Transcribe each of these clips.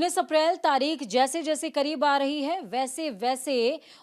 19 अप्रैल तारीख जैसे जैसे करीब आ रही है वैसे वैसे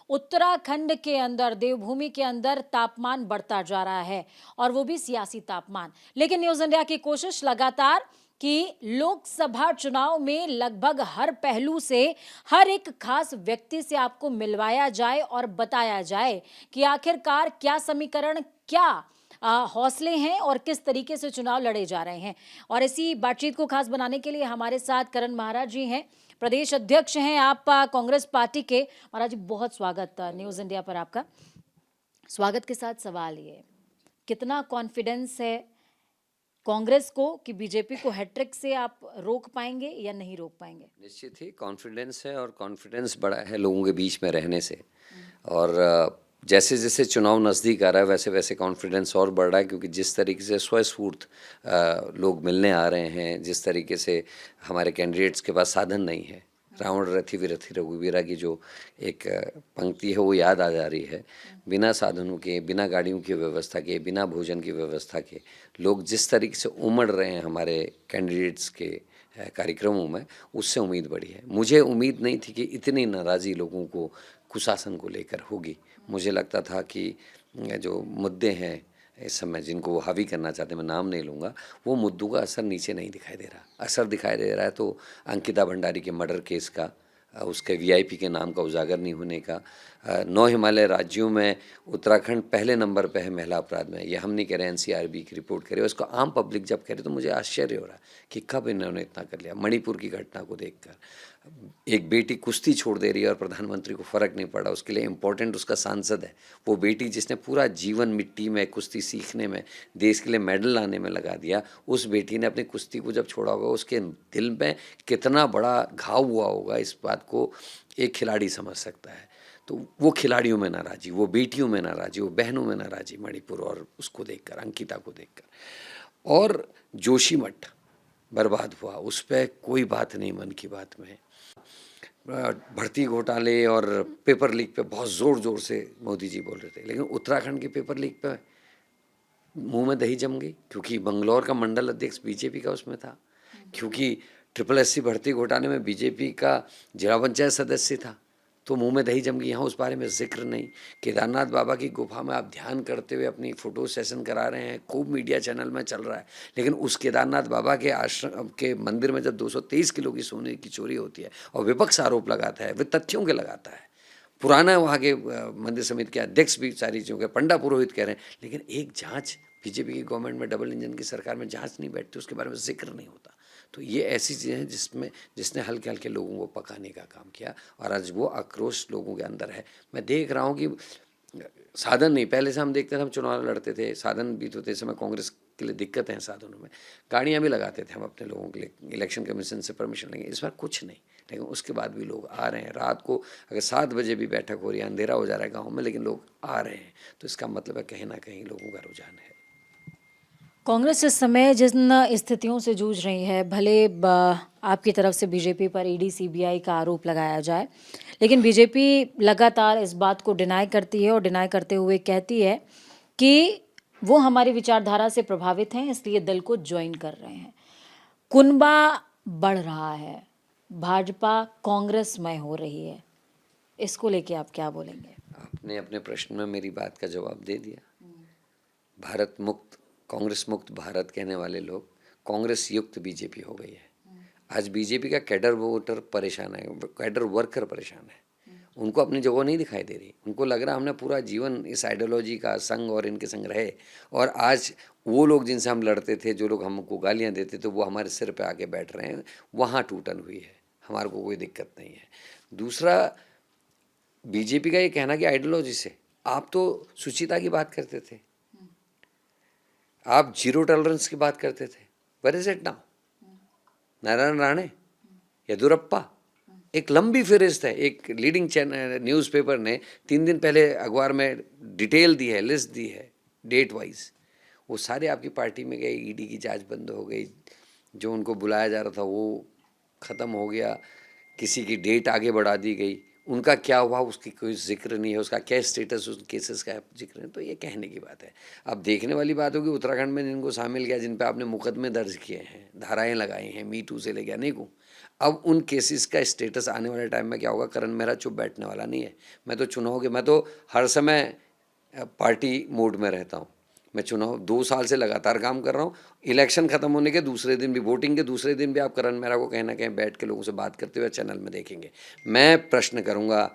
उत्तराखंड के अंदर देवभूमि के अंदर तापमान बढ़ता जा रहा है और वो भी सियासी तापमान। लेकिन न्यूज इंडिया की कोशिश लगातार कि लोकसभा चुनाव में लगभग हर पहलू से हर एक खास व्यक्ति से आपको मिलवाया जाए और बताया जाए कि आखिरकार क्या समीकरण, क्या हौसले हैं और किस तरीके से चुनाव लड़े जा रहे हैं। और इसी बातचीत को खास बनाने के लिए हमारे साथ करण महाराज जी हैं, प्रदेश अध्यक्ष हैं आप कांग्रेस पार्टी के। महाराज जी बहुत स्वागत न्यूज इंडिया पर आपका। स्वागत के साथ सवाल ये, कितना कॉन्फिडेंस है कांग्रेस को कि बीजेपी को हैट्रिक से आप रोक पाएंगे या नहीं रोक पाएंगे? निश्चित ही कॉन्फिडेंस है और कॉन्फिडेंस बढ़ा है लोगों के बीच में रहने से। और जैसे जैसे चुनाव नज़दीक आ रहा है वैसे वैसे कॉन्फिडेंस और बढ़ रहा है, क्योंकि जिस तरीके से स्वस्फूर्त लोग मिलने आ रहे हैं, जिस तरीके से हमारे कैंडिडेट्स के पास साधन नहीं है। रावण रथी विरथी रघुवीरा की जो एक पंक्ति है वो याद आ जा रही है। बिना साधनों के, बिना गाड़ियों की व्यवस्था के, बिना भोजन की व्यवस्था के लोग जिस तरीके से उमड़ रहे हैं हमारे कैंडिडेट्स के कार्यक्रमों में, उससे उम्मीद बढ़ी है। मुझे उम्मीद नहीं थी कि इतनी नाराज़ी लोगों को कुशासन को लेकर होगी। मुझे लगता था कि जो मुद्दे हैं इस समय जिनको वो हावी करना चाहते हैं, मैं नाम नहीं लूँगा, वो मुद्दों का असर नीचे नहीं दिखाई दे रहा। असर दिखाई दे रहा है तो अंकिता भंडारी के मर्डर केस का, उसके वीआईपी के नाम का उजागर नहीं होने का। 9 हिमालय राज्यों में उत्तराखंड पहले नंबर पे है महिला अपराध में। ये हम नहीं कह रहे, एनसीआरबी की रिपोर्ट करे, उसको आम पब्लिक जब कह रहे तो मुझे आश्चर्य हो रहा है कि कब इन्होंने इतना कर लिया। मणिपुर की घटना को देखकर एक बेटी कुश्ती छोड़ दे रही है और प्रधानमंत्री को फ़र्क नहीं पड़ा। उसके लिए इम्पोर्टेंट उसका सांसद है। वो बेटी जिसने पूरा जीवन मिट्टी में कुश्ती सीखने में, देश के लिए मेडल लाने में लगा दिया, उस बेटी ने अपनी कुश्ती को जब छोड़ा होगा, उसके दिल में कितना बड़ा घाव हुआ होगा, इस बात को एक खिलाड़ी समझ सकता है। तो वो खिलाड़ियों में नाराज़ी, वो बेटियों में नाराज़ी, वो बहनों में नाराज़ी मणिपुर और उसको देखकर, अंकिता को देखकर। और जोशीमठ बर्बाद हुआ, उस पर कोई बात नहीं मन की बात में। भर्ती घोटाले और पेपर लीक पे बहुत ज़ोर ज़ोर से मोदी जी बोल रहे थे, लेकिन उत्तराखंड के पेपर लीक पे मुंह में दही जम गई, क्योंकि बंगलौर का मंडल अध्यक्ष बीजेपी का उसमें था, क्योंकि SSSC भर्ती घोटाले में बीजेपी का जिला पंचायत सदस्य था, तो मुंह में दही जम गई। यहाँ उस बारे में जिक्र नहीं। केदारनाथ बाबा की गुफा में आप ध्यान करते हुए अपनी फ़ोटो सेशन करा रहे हैं, खूब मीडिया चैनल में चल रहा है, लेकिन उस केदारनाथ बाबा के आश्रम के मंदिर में जब 223 किलो की सोने की चोरी होती है और विपक्ष आरोप लगाता है, वे तथ्यों के लगाता है, पुराना वहाँ के मंदिर समिति के अध्यक्ष भी सारी चीज़ों के, पंडा पुरोहित कह रहे हैं, लेकिन एक जांच बीजेपी की गवर्नमेंट में, डबल इंजन की सरकार में जांच नहीं बैठती, उसके बारे में जिक्र नहीं होता। तो ये ऐसी चीज़ें हैं जिसने हल्के हल्के लोगों को पकाने का काम किया और आज वो आक्रोश लोगों के अंदर है। मैं देख रहा हूँ कि साधन नहीं, पहले से हम देखते थे, हम चुनाव लड़ते थे, साधन भी तो थे। समय कांग्रेस के लिए दिक्कत है साधनों में, गाड़ियाँ भी लगाते थे हम अपने लोगों के लिए, इलेक्शन कमीशन से परमिशन लेंगे। इस बार कुछ नहीं, लेकिन उसके बाद भी लोग आ रहे हैं। रात को अगर 7 बजे भी बैठक हो रही है, अंधेरा हो जा रहा है गाँव में, लेकिन लोग आ रहे हैं, तो इसका मतलब है कहीं ना कहीं लोगों का रुझान है। कांग्रेस इस समय जिन स्थितियों से जूझ रही है, भले आपकी तरफ से बीजेपी पर ईडी सीबीआई का आरोप लगाया जाए, लेकिन बीजेपी लगातार इस बात को डिनाई करती है और डिनाई करते हुए कहती है कि वो हमारी विचारधारा से प्रभावित हैं, इसलिए दल को ज्वाइन कर रहे हैं। कुनबा बढ़ रहा है, भाजपा कांग्रेसमय हो रही है, इसको लेके आप क्या बोलेंगे? आपने अपने प्रश्न में मेरी बात का जवाब दे दिया। भारत मुक्त, कांग्रेस मुक्त भारत कहने वाले लोग कांग्रेस युक्त बीजेपी हो गई है। आज बीजेपी का कैडर वोटर परेशान है, कैडर वर्कर परेशान है। उनको अपनी जगह नहीं दिखाई दे रही। उनको लग रहा हमने पूरा जीवन इस आइडियोलॉजी का संग और इनके संग रहे, और आज वो लोग जिनसे हम लड़ते थे, जो लोग हमको गालियां देते थे, वो हमारे सिर पे आके बैठ रहे हैं। वहाँ टूटन हुई है, हमारे को कोई दिक्कत नहीं है। दूसरा, बीजेपी का ये कहना कि आइडियोलॉजी से, आप तो सुचिता की बात करते थे, आप जीरो टॉलरेंस की बात करते थे, where is it now? Narayan Rane, Yediyurappa, एक लंबी फहरिस्त है। एक लीडिंग न्यूज़पेपर ने 3 दिन पहले अखबार में डिटेल दी है, लिस्ट दी है डेट वाइज। वो सारे आपकी पार्टी में गए, ईडी की जांच बंद हो गई, जो उनको बुलाया जा रहा था वो ख़त्म हो गया, किसी की डेट आगे बढ़ा दी गई, उनका क्या हुआ उसकी कोई जिक्र नहीं है, उसका क्या स्टेटस, उस केसेस का जिक्र नहीं। तो ये कहने की बात है। अब देखने वाली बात होगी उत्तराखंड में जिनको शामिल किया, जिन पे आपने मुकदमे दर्ज किए हैं, धाराएं लगाई हैं, मी टू से लेकर अनेकों, अब उन केसेस का स्टेटस आने वाले टाइम में क्या होगा, करण मेहरा चुप बैठने वाला नहीं है। मैं तो चुनाव के, मैं तो हर समय पार्टी मोड में रहता हूँ। मैं चुनाव 2 साल से लगातार काम कर रहा हूँ। इलेक्शन खत्म होने के दूसरे दिन भी, वोटिंग के दूसरे दिन भी आप करण मेहरा को कहीं ना कहीं बैठ के लोगों से बात करते हुए चैनल में देखेंगे। मैं प्रश्न करूँगा,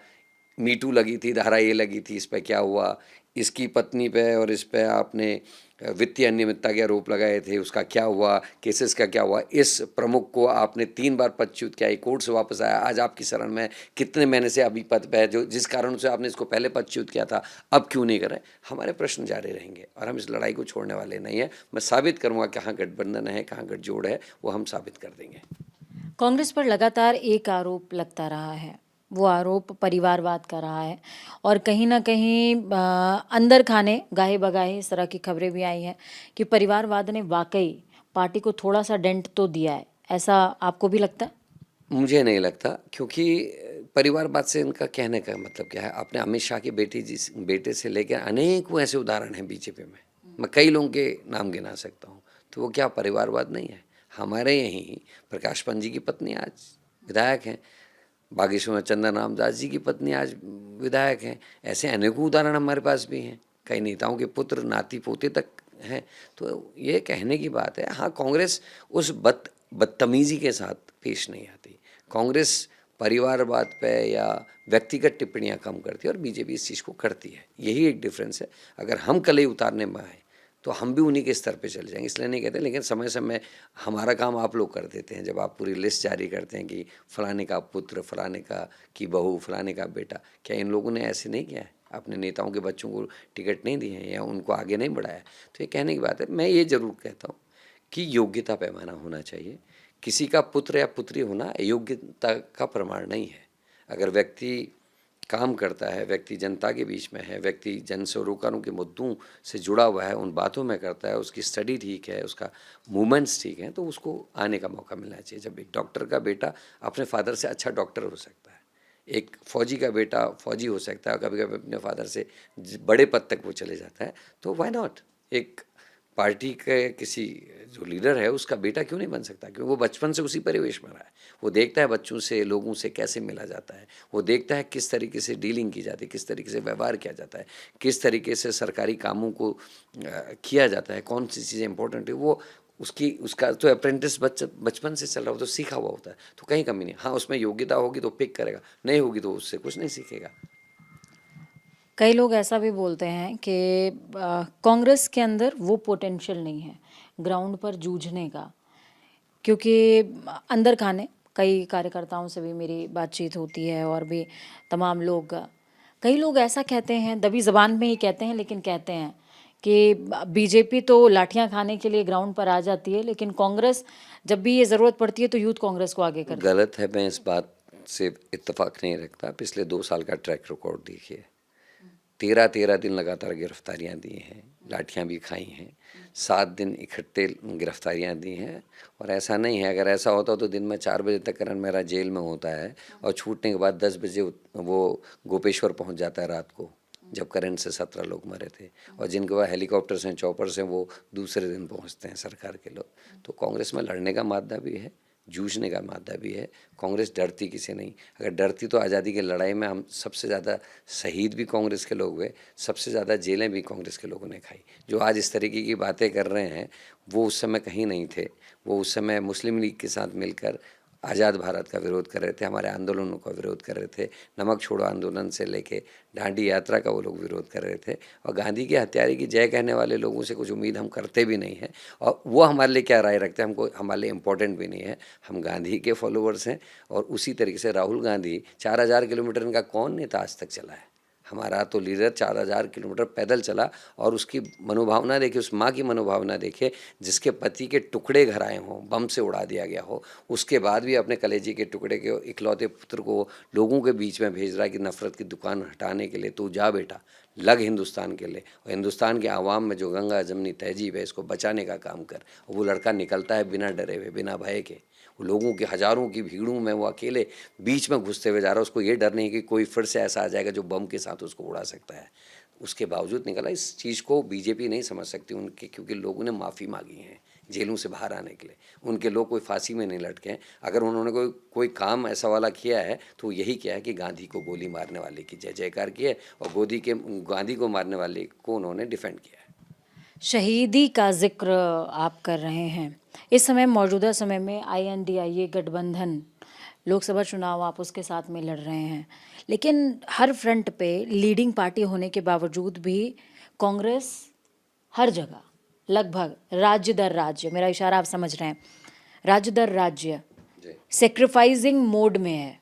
मीटू लगी थी, धारा ये लगी थी, इस पर क्या हुआ, इसकी पत्नी पे और इस पे आपने वित्तीय अनियमितता के आरोप लगाए थे, उसका क्या हुआ, केसेस का क्या हुआ, इस प्रमुख को आपने 3 बार पदच्युत किया, कोर्ट से वापस आया, आज आपकी शरण में कितने महीने से अभी पद पे है, जो जिस कारण से आपने इसको पहले पदच्युत किया था, अब क्यों नहीं कर रहे। हमारे प्रश्न जारी रहेंगे और हम इस लड़ाई को छोड़ने वाले नहीं है। मैं साबित करूँगा कहाँ गठबंधन है, कहाँ गठजोड़ है, वो हम साबित कर देंगे। कांग्रेस पर लगातार एक आरोप लगता रहा है, वो आरोप परिवारवाद का रहा है और कहीं ना कहीं अंदर खाने गाहे बगाहे इस तरह की खबरें भी आई हैं कि परिवारवाद ने वाकई पार्टी को थोड़ा सा डेंट तो दिया है। ऐसा आपको भी लगता है? मुझे नहीं लगता, क्योंकि परिवारवाद से इनका कहने का मतलब क्या है। आपने अमित शाह की बेटे से लेकर अनेकों ऐसे उदाहरण हैं बीजेपी में, मैं कई लोगों के नाम गिना सकता हूँ। तो वो क्या परिवारवाद नहीं है? हमारे यहीं प्रकाश पंत जी की पत्नी आज विधायक हैं, बागेश्वर में चंदन रामदास जी की पत्नी आज विधायक हैं। ऐसे अनेकों उदाहरण हमारे पास भी हैं। कई नेताओं के पुत्र नाती पोते तक हैं। तो ये कहने की बात है। हाँ, कांग्रेस उस बदतमीजी के साथ पेश नहीं आती। कांग्रेस परिवारवाद पे या व्यक्तिगत टिप्पणियां कम करती है और बीजेपी इस चीज़ को करती है। यही एक डिफरेंस है। अगर हम कलई उतारने में आए तो हम भी उन्हीं के स्तर पे चले जाएंगे, इसलिए नहीं कहते। लेकिन समय समय हमारा काम आप लोग कर देते हैं, जब आप पूरी लिस्ट जारी करते हैं कि फलाने का पुत्र, फलाने का की बहू, फलाने का बेटा। क्या इन लोगों ने ऐसे नहीं किया है? अपने नेताओं के बच्चों को टिकट नहीं दिए हैं या उनको आगे नहीं बढ़ाया? तो ये कहने की बात है। मैं ये ज़रूर कहता हूँ कि योग्यता पैमाना होना चाहिए। किसी का पुत्र या पुत्री होना योग्यता का प्रमाण नहीं है। अगर व्यक्ति काम करता है, व्यक्ति जनता के बीच में है, व्यक्ति जन सरोकारों के मुद्दों से जुड़ा हुआ है, उन बातों में करता है, उसकी स्टडी ठीक है, उसका मूवमेंट्स ठीक है, तो उसको आने का मौका मिलना चाहिए। जब एक डॉक्टर का बेटा अपने फादर से अच्छा डॉक्टर हो सकता है, एक फौजी का बेटा फौजी हो सकता है, कभी कभी अपने फादर से बड़े पद तक वो चले जाता है, तो व्हाई नॉट? एक पार्टी के किसी जो लीडर है उसका बेटा क्यों नहीं बन सकता? क्योंकि वो बचपन से उसी परिवेश में रहा है। वो देखता है बच्चों से, लोगों से कैसे मिला जाता है, वो देखता है किस तरीके से डीलिंग की जाती है, किस तरीके से व्यवहार किया जाता है, किस तरीके से सरकारी कामों को किया जाता है, कौन सी चीज़ें इंपॉर्टेंट है। वो उसका तो अप्रेंटिस बचपन से चल रहा हो, तो सीखा हुआ होता है, तो कहीं कमी नहीं। हाँ, उसमें योग्यता होगी तो पिक करेगा, नहीं होगी तो उससे कुछ नहीं सीखेगा। कई लोग ऐसा भी बोलते हैं कि कांग्रेस के अंदर वो पोटेंशियल नहीं है ग्राउंड पर जूझने का, क्योंकि अंदर खाने कई कार्यकर्ताओं से भी मेरी बातचीत होती है और भी तमाम लोग, कई लोग ऐसा कहते हैं, दबी ज़बान में ही कहते हैं, लेकिन कहते हैं कि बीजेपी तो लाठियां खाने के लिए ग्राउंड पर आ जाती है, लेकिन कांग्रेस जब भी ये ज़रूरत पड़ती है तो यूथ कांग्रेस को आगे करती है। गलत है, मैं इस बात से इत्तेफाक नहीं रखता। पिछले 2 साल का ट्रैक रिकॉर्ड देखिए, 13-13 दिन लगातार गिरफ्तारियां दी हैं, लाठियां भी खाई हैं, 7 दिन इकट्ठे गिरफ्तारियां दी हैं। और ऐसा नहीं है, अगर ऐसा होता तो दिन में 4 बजे तक करण मेहरा जेल में होता है और छूटने के बाद 10 बजे वो गोपेश्वर पहुंच जाता है रात को, जब करंट से 17 लोग मरे थे। और जिनके पास हेलीकॉप्टर से, चॉपर से, वो दूसरे दिन पहुंचते हैं सरकार के लोग। तो कांग्रेस में लड़ने का मादा भी है, जूझने का मादा भी है। कांग्रेस डरती किसी नहीं। अगर डरती तो आज़ादी की लड़ाई में हम सबसे ज़्यादा शहीद भी कांग्रेस के लोग हुए, सबसे ज़्यादा जेलें भी कांग्रेस के लोगों ने खाई। जो आज इस तरीके की बातें कर रहे हैं वो उस समय कहीं नहीं थे। वो उस समय मुस्लिम लीग के साथ मिलकर आज़ाद भारत का विरोध कर रहे थे, हमारे आंदोलनों का विरोध कर रहे थे। नमक छोड़ो आंदोलन से लेके दांडी यात्रा का वो लोग विरोध कर रहे थे। और गांधी की हत्यारे की जय कहने वाले लोगों से कुछ उम्मीद हम करते भी नहीं हैं। और वो हमारे लिए क्या राय रखते हैं हमको, हमारे लिए इम्पोर्टेंट भी नहीं है। हम गांधी के फॉलोअर्स हैं। और उसी तरीके से राहुल गांधी 4000 किलोमीटर इनका कौन नेता आज तक चला है? हमारा तो लीडर 4000 किलोमीटर पैदल चला। और उसकी मनोभावना देखिए, उस माँ की मनोभावना देखिए जिसके पति के टुकड़े घर आए हों, बम से उड़ा दिया गया हो, उसके बाद भी अपने कलेजी के टुकड़े के इकलौते पुत्र को लोगों के बीच में भेज रहा है कि नफ़रत की दुकान हटाने के लिए। तो जा बेटा, लग हिंदुस्तान के लिए, और हिंदुस्तान के आवाम में जो गंगा जमनी तहजीब है इसको बचाने का काम कर। और वो लड़का निकलता है बिना डरे हुए, बिना भय के। वो लोगों के हज़ारों की भीड़ों में वो अकेले बीच में घुसते हुए जा रहा है। उसको ये डर नहीं कि कोई फिर से ऐसा आ जाएगा जो बम के साथ उसको उड़ा सकता है। उसके बावजूद निकला। इस चीज़ को बीजेपी नहीं समझ सकती उनके, क्योंकि लोगों ने माफ़ी मांगी है। जेलों से बाहर आने के लिए। उनके लोग कोई फांसी में नहीं लटके हैं। अगर उन्होंने कोई काम ऐसा वाला किया है तो यही किया है कि गांधी को गोली मारने वाले की जय जयकार की है और गांधी को मारने वाले को उन्होंने डिफेंड किया है। शहीदी का जिक्र आप कर रहे हैं। इस समय मौजूदा समय में INDIA गठबंधन लोकसभा चुनाव आप उसके साथ में लड़ रहे हैं, लेकिन हर फ्रंट पे लीडिंग पार्टी होने के बावजूद भी कांग्रेस हर जगह लगभग राज्य दर राज्य, मेरा इशारा आप समझ रहे हैं, राज्य दर राज्य सेक्रीफाइसिंग मोड में है।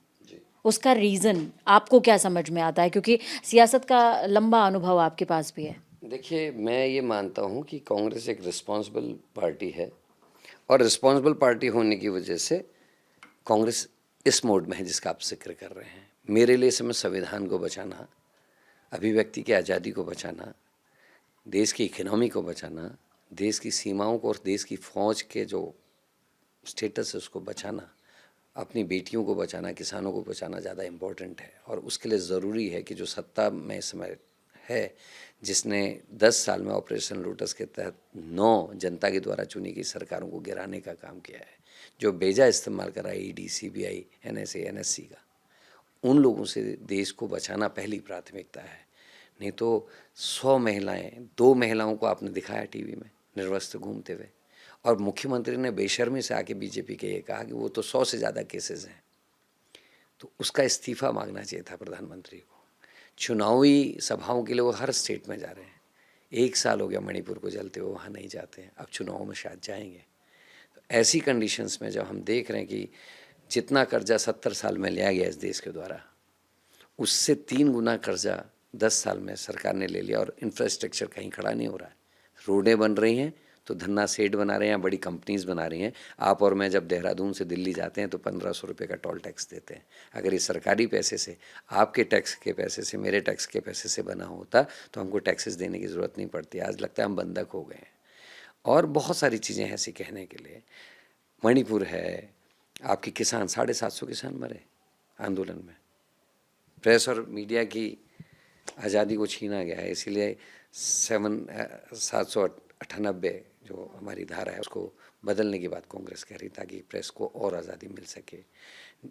उसका रीज़न आपको क्या समझ में आता है, क्योंकि सियासत का लंबा अनुभव आपके पास भी है? देखिए, मैं ये मानता हूँ कि कांग्रेस एक रिस्पॉन्सिबल पार्टी है और रिस्पॉन्सिबल पार्टी होने की वजह से कांग्रेस इस मोड में है जिसका आप जिक्र कर रहे हैं। मेरे लिए समय संविधान को बचाना, अभिव्यक्ति की आज़ादी को बचाना, देश की इकोनॉमी को बचाना, देश की सीमाओं को और देश की फ़ौज के जो स्टेटस है उसको बचाना, अपनी बेटियों को बचाना, किसानों को बचाना ज़्यादा इम्पोर्टेंट है। और उसके लिए ज़रूरी है कि जो सत्ता में इस समय है, जिसने 10 साल में ऑपरेशन लोटस के तहत 9 जनता के द्वारा चुनी गई सरकारों को गिराने का काम किया है, जो बेजा इस्तेमाल करा है ED, CBI, NSA, NSC का, उन लोगों से देश को बचाना पहली प्राथमिकता है। नहीं तो 100 महिलाएं, 2 महिलाओं को आपने दिखाया टीवी में निर्वस्त्र घूमते हुए, और मुख्यमंत्री ने बेशर्मी से आके बीजेपी के ये कहा कि वो तो 100 से ज़्यादा केसेस हैं, तो उसका इस्तीफा मांगना चाहिए था प्रधानमंत्री को। चुनावी सभाओं के लिए वो हर स्टेट में जा रहे हैं। 1 साल हो गया मणिपुर को जलते हुए, वहाँ नहीं जाते हैं, अब चुनाव में शायद जाएंगे। तो ऐसी कंडीशंस में जब हम देख रहे हैं कि जितना कर्जा 70 साल में लिया गया इस देश के द्वारा, उससे 3 गुना कर्जा 10 साल में सरकार ने ले लिया और इंफ्रास्ट्रक्चर कहीं खड़ा नहीं हो रहा है। रोडें बन रही हैं तो धन्ना सेठ बना रहे हैं, बड़ी कंपनीज बना रही हैं। आप और मैं जब देहरादून से दिल्ली जाते हैं तो 1500 रुपये का टोल टैक्स देते हैं। अगर ये सरकारी पैसे से, आपके टैक्स के पैसे से, मेरे टैक्स के पैसे से बना होता तो हमको टैक्सेस देने की ज़रूरत नहीं पड़ती। आज लगता है हम बंधक हो गए हैं। और बहुत सारी चीज़ें ऐसी कहने के लिए। मणिपुर है, आपके किसान 750 किसान मरे आंदोलन में। प्रेस और मीडिया की आज़ादी को छीना गया है, इसीलिए 798 जो हमारी धारा है उसको बदलने की बात कांग्रेस कह रही, ताकि प्रेस को और आज़ादी मिल सके।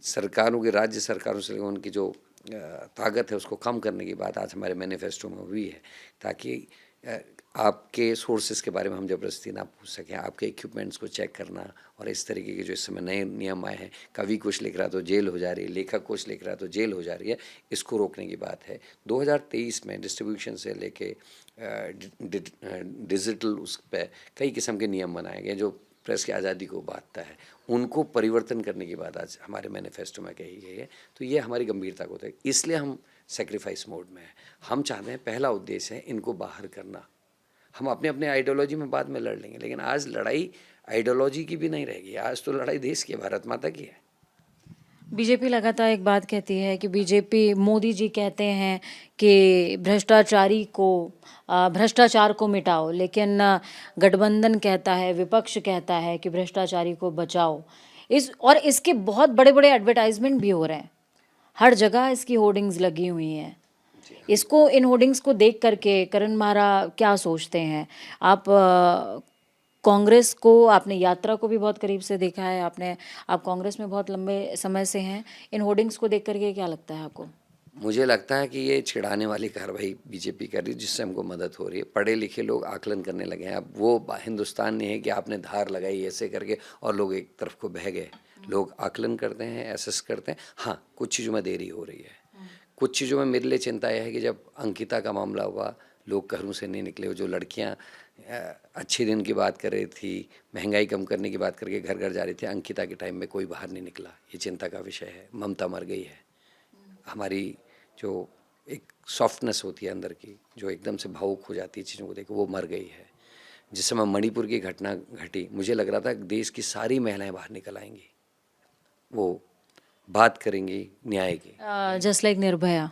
सरकारों की, राज्य सरकारों से उनकी जो ताकत है उसको कम करने की बात आज हमारे मैनिफेस्टो में हुई है, ताकि आपके सोर्सेज के बारे में हम ज़बरदस्ती ना पूछ सकें, आपके इक्विपमेंट्स को चेक करना। और इस तरीके के जो इस समय नए नियम आए हैं, कवि कुछ लिख रहा तो जेल हो जा रही है, लेखक कुछ लिख रहा तो जेल हो जा रही है, इसको रोकने की बात है। 2023 में डिस्ट्रीब्यूशन से लेके डिजिटल उस पर कई किस्म के नियम बनाए गए जो प्रेस की आज़ादी को बांटता है, उनको परिवर्तन करने की बात आज हमारे मैनिफेस्टो में कही गई है। तो ये हमारी गंभीरता को होता है, इसलिए हम सेक्रीफाइस मोड में हैं। हम चाहते हैं, पहला उद्देश्य है इनको बाहर करना। हम अपने अपने आइडियोलॉजी में बाद में लड़ लेंगे, लेकिन आज लड़ाई आइडियोलॉजी की भी नहीं रहेगी, आज तो लड़ाई देश की, भारत माता की है। बीजेपी लगातार एक बात कहती है कि बीजेपी, मोदी जी कहते हैं कि भ्रष्टाचार को मिटाओ, लेकिन गठबंधन कहता है, विपक्ष कहता है कि भ्रष्टाचारी को बचाओ। इसके बहुत बड़े बड़े एडवर्टाइजमेंट भी हो रहे हैं, हर जगह इसकी होर्डिंग्स लगी हुई हैं। इन होर्डिंग्स को देख करके करण मारा क्या सोचते हैं आप? कांग्रेस को आपने, यात्रा को भी बहुत करीब से देखा है आपने, आप कांग्रेस में बहुत लंबे समय से हैं। इन होर्डिंग्स को देख करके क्या लगता है आपको? मुझे लगता है कि ये छिड़ाने वाली कार्रवाई बीजेपी कर रही है, जिससे हमको मदद हो रही है। पढ़े लिखे लोग आकलन करने लगे हैं। अब वो हिंदुस्तान नहीं है कि आपने धार लगाई ऐसे करके और लोग एक तरफ को बह गए। लोग आकलन करते हैं, एसेस करते हैं। हाँ, कुछ चीज़ों में देरी हो रही है। कुछ चीज़ों में मेरे लिए चिंता यह है कि जब अंकिता का मामला हुआ, लोग घरों से नहीं निकले। जो लड़कियां अच्छे दिन की बात कर रही थी, महंगाई कम करने की बात करके घर घर जा रही थी, अंकिता के टाइम में कोई बाहर नहीं निकला। ये चिंता का विषय है। ममता मर गई है। हमारी जो एक सॉफ्टनेस होती है अंदर की, जो एकदम से भावुक हो जाती है चीज़ों को देख, वो मर गई है। जिस समय मणिपुर की घटना घटी, मुझे लग रहा था कि देश की सारी महिलाएं बाहर निकल आएंगी, वो बात करेंगी न्याय की। Just like Nirbhaya.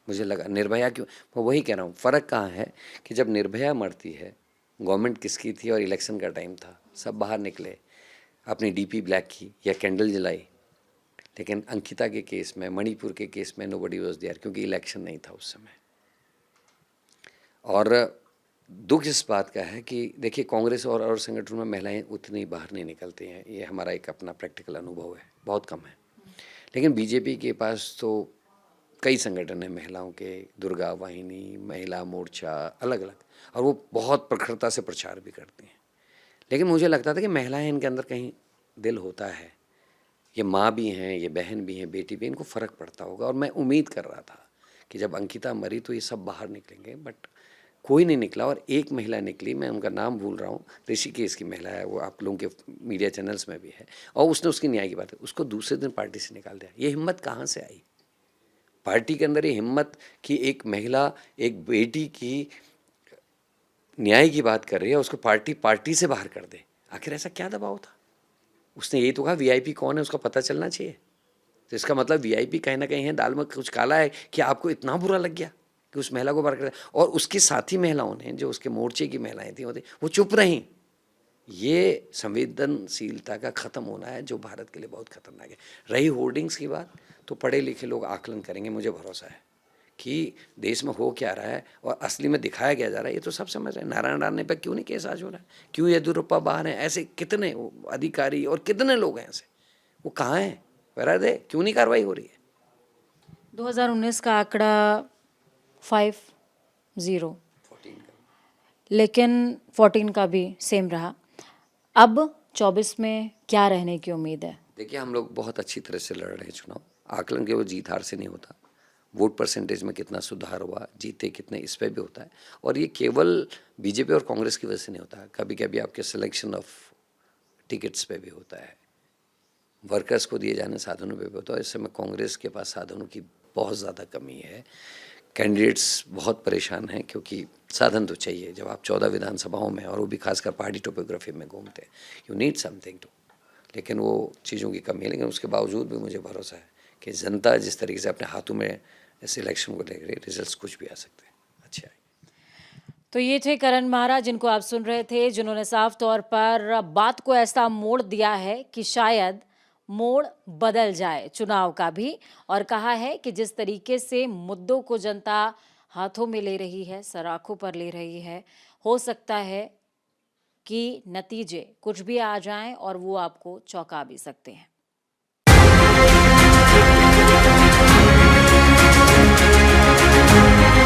मुझे लगा निर्भया क्यों, मैं वही कह रहा हूँ। फ़र्क कहाँ है कि जब निर्भया मरती है, गवर्नमेंट किसकी थी और इलेक्शन का टाइम था, सब बाहर निकले, अपनी DP ब्लैक की या कैंडल जलाई। लेकिन अंकिता के केस में, मणिपुर के केस में नोबडी वाज देयर, क्योंकि इलेक्शन नहीं था उस समय। और दुख इस बात का है कि देखिए कांग्रेस और संगठनों में महिलाएं उतनी बाहर नहीं निकलती हैं, ये हमारा एक अपना प्रैक्टिकल अनुभव है, बहुत कम है। लेकिन बीजेपी के पास तो कई संगठन हैं महिलाओं के, दुर्गा वाहिनी, महिला मोर्चा, अलग अलग, और वो बहुत प्रखरता से प्रचार भी करती हैं। लेकिन मुझे लगता था कि महिलाएं, इनके अंदर कहीं दिल होता है, ये माँ भी हैं, ये बहन भी हैं, बेटी भी, इनको फ़र्क पड़ता होगा। और मैं उम्मीद कर रहा था कि जब अंकिता मरी तो ये सब बाहर निकलेंगे, बट कोई नहीं निकला। और एक महिला निकली, मैं उनका नाम भूल रहा हूँ, ऋषिकेश की महिला है, वो आप लोगों के मीडिया चैनल्स में भी है, और उसने उसकी न्याय की बात है, उसको दूसरे दिन पार्टी से निकाल दिया। ये हिम्मत कहाँ से आई पार्टी के अंदर, ये हिम्मत कि एक महिला एक बेटी की न्याय की बात कर रही है, उसको पार्टी से बाहर कर दे। आखिर ऐसा क्या दबाव था? उसने यही तो कहा वीआईपी कौन है उसका पता चलना चाहिए। तो इसका मतलब वीआईपी कहीं ना कहीं है, दाल में कुछ काला है कि आपको इतना बुरा लग गया कि उस महिला को बाहर कर दिया। और उसकी साथी महिलाओं ने, जो उसके मोर्चे की महिलाएं थी, वो चुप रहीं। ये संवेदनशीलता का ख़त्म होना है, जो भारत के लिए बहुत खतरनाक है। रही होर्डिंग्स की बात, तो पढ़े लिखे लोग आकलन करेंगे, मुझे भरोसा है कि देश में हो क्या रहा है और असली में दिखाया क्या जा रहा है, ये तो सब समझ रहे हैं। नारायण राणे पर क्यों नहीं केस आज हो रहा है, क्यों येदियुरप्पा बाहर हैं, ऐसे कितने अधिकारी और कितने लोग हैं ऐसे, वो कहाँ हैं, वेयर आर दे, क्यों नहीं कार्रवाई हो रही है? 2019 का आंकड़ा 50, 14 का। लेकिन 14 का भी सेम रहा। अब 24 में क्या रहने की उम्मीद है? देखिए, हम लोग बहुत अच्छी तरह से लड़ रहे हैं चुनाव। आकलन केवल जीत हार से नहीं होता, वोट परसेंटेज में कितना सुधार हुआ, जीते कितने, इस पे भी होता है। और ये केवल बीजेपी और कांग्रेस की वजह से नहीं होता, कभी कभी आपके सिलेक्शन ऑफ टिकट्स पे भी होता है, वर्कर्स को दिए जाने साधनों पे भी होता है। इस समय कांग्रेस के पास साधनों की बहुत ज़्यादा कमी है, कैंडिडेट्स बहुत परेशान हैं, क्योंकि साधन तो चाहिए। जब आप 14 विधानसभाओं में, और वो भी खासकर पहाड़ी टोपोग्राफी में घूमते हैं, यू नीड समथिंग टू, लेकिन वो चीज़ों की कमी है। लेकिन उसके बावजूद भी मुझे भरोसा है कि जनता जिस तरीके से अपने हाथों में इस इलेक्शन को लेकर, रिजल्ट्स कुछ भी आ सकते हैं, अच्छे आएंगे। तो ये थे करण महाराज, जिनको आप सुन रहे थे, जिन्होंने साफ तौर पर बात को ऐसा मोड़ दिया है कि शायद मोड़ बदल जाए चुनाव का भी, और कहा है कि जिस तरीके से मुद्दों को जनता हाथों में ले रही है, सराखों पर ले रही है, हो सकता है कि नतीजे कुछ भी आ जाएं और वो आपको चौंका भी सकते हैं।